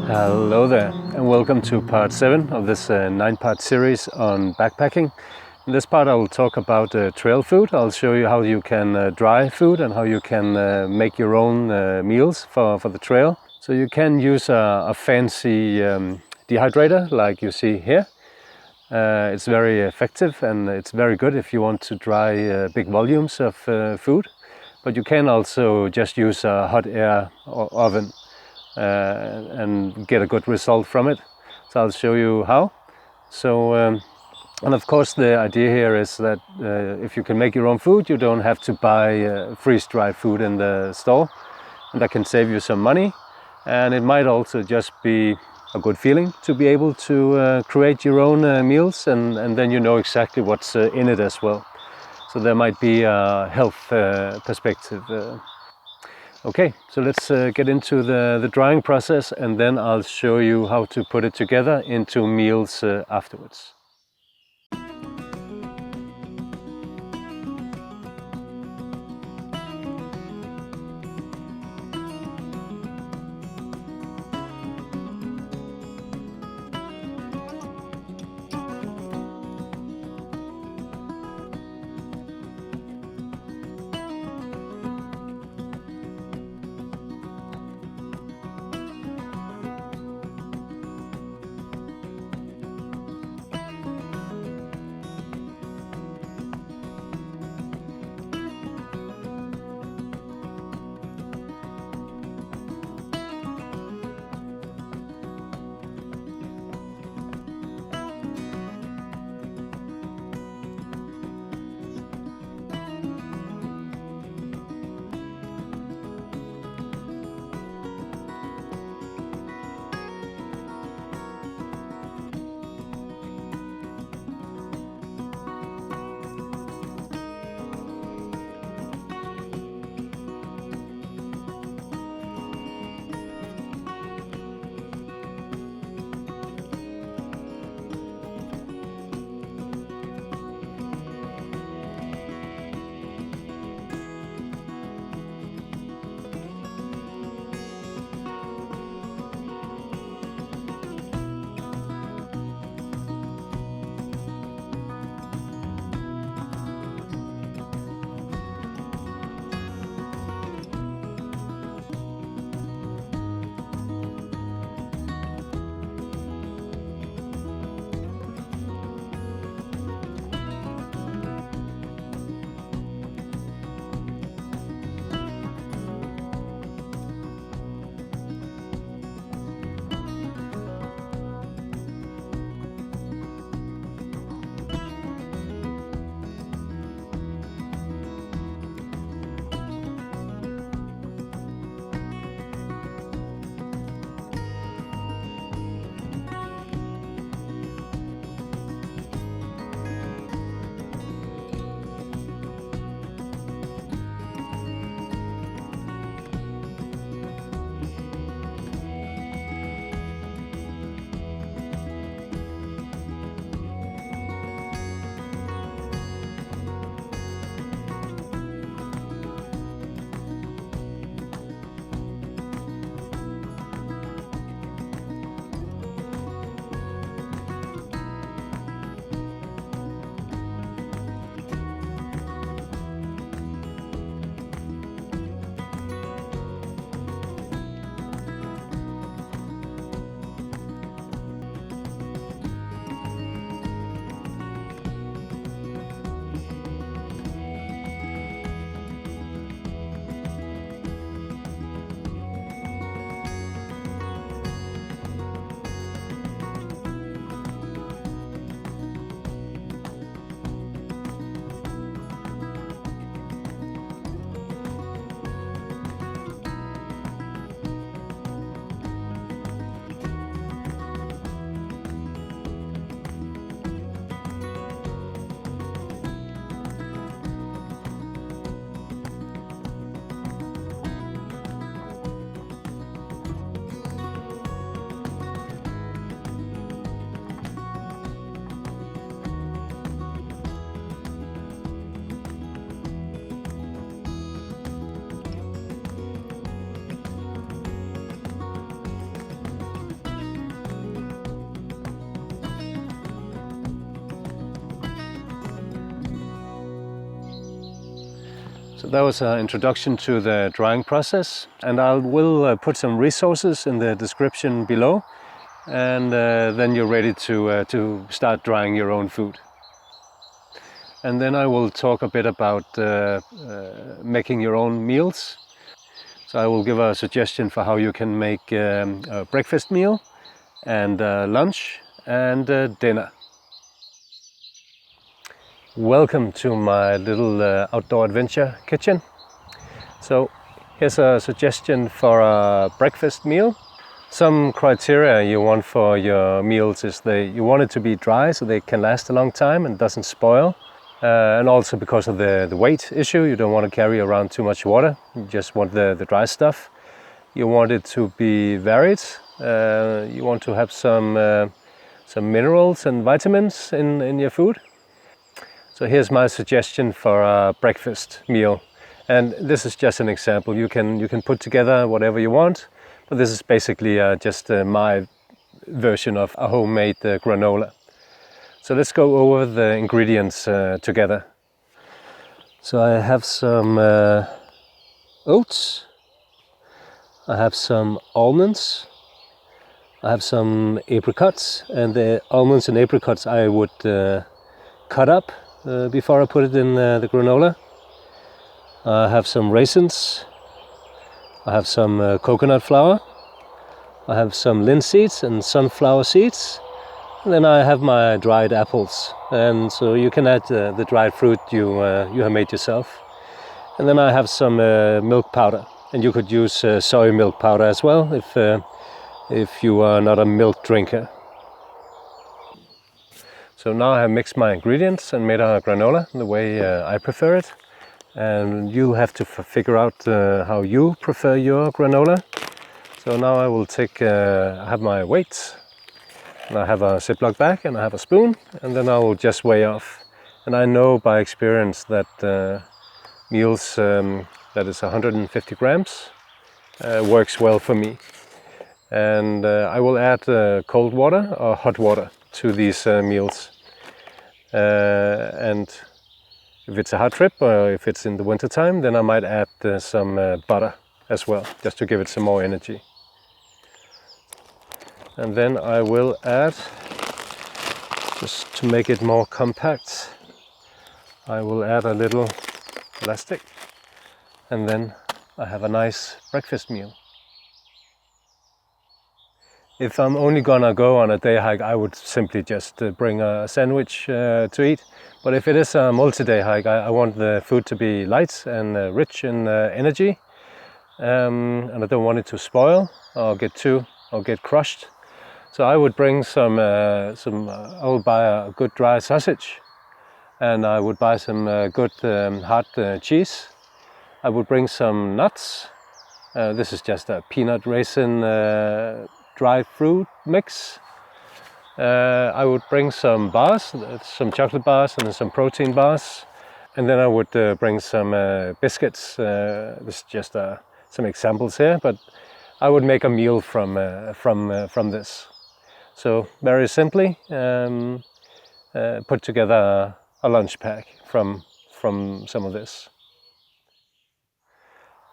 Hello there, and welcome to part 7 of this 9-part series on backpacking. In this part I will talk about trail food. I'll show you how you can dry food and how you can make your own meals for the trail. So you can use a fancy dehydrator like you see here. It's very effective and it's very good if you want to dry big volumes of food. But you can also just use a hot air oven and get a good result from it. So I'll show you how. So and of course the idea here is that if you can make your own food, you don't have to buy freeze-dried food in the store, and that can save you some money. And it might also just be a good feeling to be able to create your own meals, and then you know exactly what's in it as well. So there might be a health perspective. Okay, so let's get into the drying process, and then I'll show you how to put it together into meals afterwards. So that was an introduction to the drying process, and I will put some resources in the description below, and then you're ready to start drying your own food. And then I will talk a bit about making your own meals. So I will give a suggestion for how you can make a breakfast meal and lunch and dinner. Welcome to my little outdoor adventure kitchen. So here's a suggestion for a breakfast meal. Some criteria you want for your meals is you want it to be dry so they can last a long time and doesn't spoil. And also because of the weight issue, you don't want to carry around too much water. You just want the dry stuff. You want it to be varied. You want to have some minerals and vitamins in your food. So here's my suggestion for a breakfast meal, and this is just an example. You can put together whatever you want, but this is basically just my version of a homemade granola. So let's go over the ingredients together. So I have some oats, I have some almonds, I have some apricots, and the almonds and apricots I would cut up before I put it in the granola. I have some raisins, I have some coconut flour, I have some linseeds and sunflower seeds, and then I have my dried apples, and so you can add the dried fruit you have made yourself. And then I have some milk powder, and you could use soy milk powder as well if you are not a milk drinker. So now I have mixed my ingredients and made a granola the way I prefer it. And you have to figure out how you prefer your granola. So now I will I have my weights, and I have a Ziploc bag and I have a spoon, and then I will just weigh off. And I know by experience that meals that is 150 grams works well for me. And I will add cold water or hot water to these meals, and if it's a hot trip or if it's in the winter time, then I might add some butter as well, just to give it some more energy. And then I will add, just to make it more compact, I will add a little elastic, and then I have a nice breakfast meal. If I'm only gonna go on a day hike, I would simply just bring a sandwich to eat. But if it is a multi-day hike, I want the food to be light and rich in energy, and I don't want it to spoil or get crushed. So I would bring I would buy a good dry sausage, and I would buy some good hard cheese. I would bring some nuts. This is just a peanut raisin dry fruit mix. I would bring some bars, some chocolate bars and some protein bars, and then I would bring some biscuits. This is just some examples here, but I would make a meal from this. So very simply put together a lunch pack from some of this.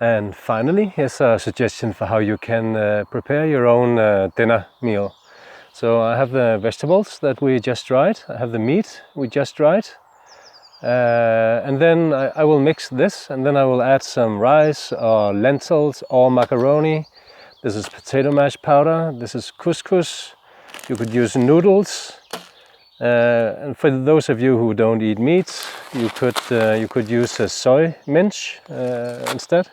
And finally, here's a suggestion for how you can prepare your own dinner meal. So I have the vegetables that we just dried, I have the meat we just dried, and then I will mix this, and then I will add some rice or lentils or macaroni. This is potato mash powder, this is couscous, you could use noodles, and for those of you who don't eat meat, you could use a soy mince instead.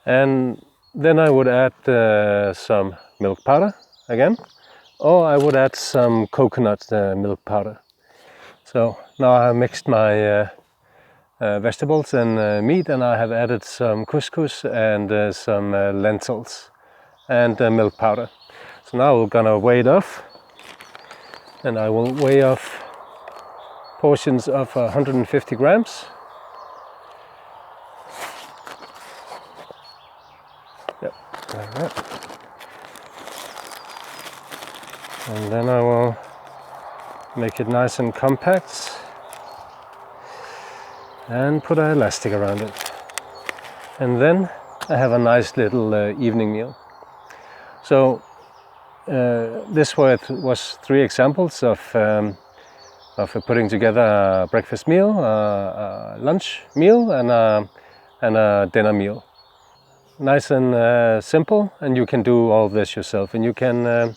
And then I would add some milk powder again, or I would add some coconut milk powder. So now I have mixed my vegetables and meat, and I have added some couscous and some lentils and milk powder. So now we're gonna weigh it off, and I will weigh off portions of 150 grams. Yep, like that. And then I will make it nice and compact. and put an elastic around it. And then I have a nice little evening meal. So this was 3 examples of putting together a breakfast meal, a lunch meal, and a dinner meal. Nice and simple, and you can do all this yourself, and you can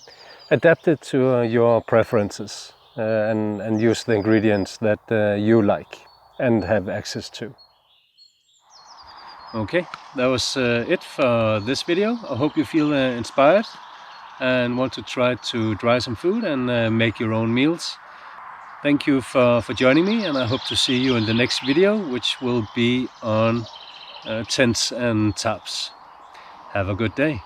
adapt it to your preferences and use the ingredients that you like and have access to. Okay, that was it for this video. I hope you feel inspired and want to try to dry some food and make your own meals. Thank you for joining me, and I hope to see you in the next video, which will be on tents and tarps. Have a good day.